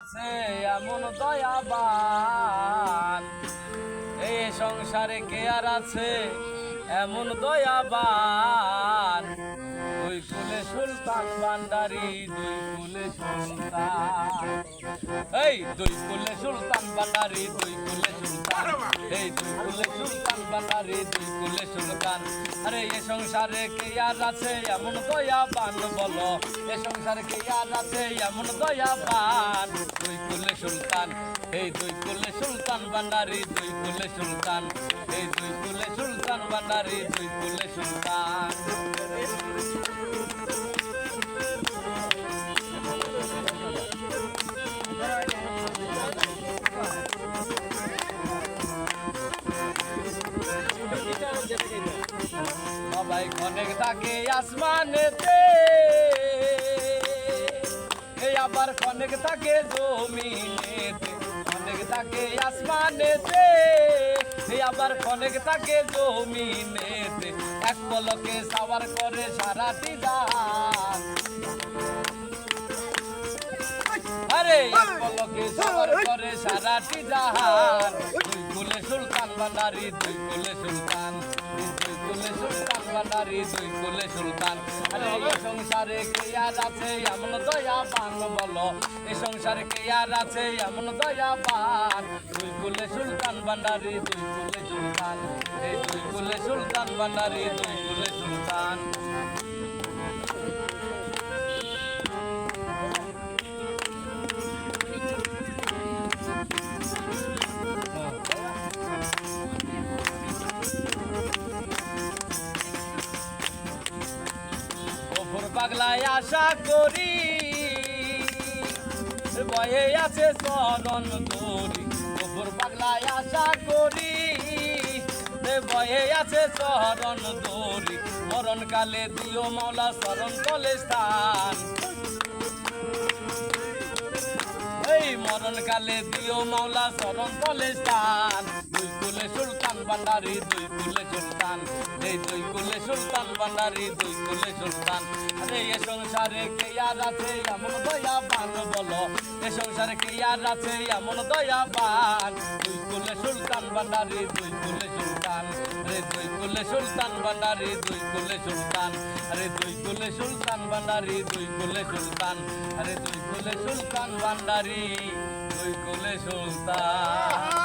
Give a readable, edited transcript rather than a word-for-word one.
সে এমন দয়াবান এই সংসারে কে আর আছে এমন দয়াবান দুই কুলে সুলতান ভান্ডারি দুই কুলে সুলতান এই দুই কুলে সুলতান ভান্ডারি দুই কুলে সুলতান এই দুই কুলে সুলতান ভান্ডারি দুই কুলে সুলতান আরে এ সংসারে কে আর আছে এমন দয়াবান বলো এ সংসারে কে আর আছে এমন দয়াবান দুই কুলে সুলতান এই দুই কুলে সুলতান ভান্ডারি দুই কুলে সুলতান এই দুই কুলে সুলতান ভান্ডারি দুই কুলে সুলতান সবাই অনেক থাকে আসমানেতে এই আবার অনেক থাকে জমিনেতে অনেক থাকে আসমানেতে এই আবার অনেক থাকে জমিনেতে এক পলকে সাওয়ার করে সারাটি জাহান আরে এক পলকে সাওয়ার করে সারাটি জাহান দুই কুলে সুলতান ভান্ডারি দুই কুলে সুলতান দুই কুলে সুলতান ভান্ডারি দুই কুলে সুলতান আরে এই সংসারে কে আর আছে এমন দয়াবান বলো এই সংসারে কে আর আছে এমন দয়াবান দুই কুলে সুলতান ভান্ডারি দুই কুলে সুলতান এই দুই কুলে সুলতান ভান্ডারি দুই কুলে সুলতান পাগলায় আশা করি বয়ে আছে চরণ দড়ি গোবর পাগলায় আশা করি বয়ে আছে চরণ দড়ি মরণ কালে দিও মাওলা চরণ তলে স্থান এই মরণ কালে দিও মাওলা চরণ তলে স্থান দুই কুলে সুলতান ভান্ডারি দুই কুলে সুলতান এই দুই কুলে সুলতান ভান্ডারি দুই কুলে সুলতান আরে এ সংসারে কে আর আছে এমন দয়াবান বলো এ সংসারে কে আর আছে এমন দয়াবান দুই কুলে সুলতান ভান্ডারি দুই কুলে সুলতান আরে দুই কুলে সুলতান ভান্ডারি দুই কুলে সুলতান আরে দুই কুলে সুলতান ভান্ডারি দুই কুলে সুলতান আরে দুই কুলে সুলতান ভান্ডারি দুই কুলে সুলতান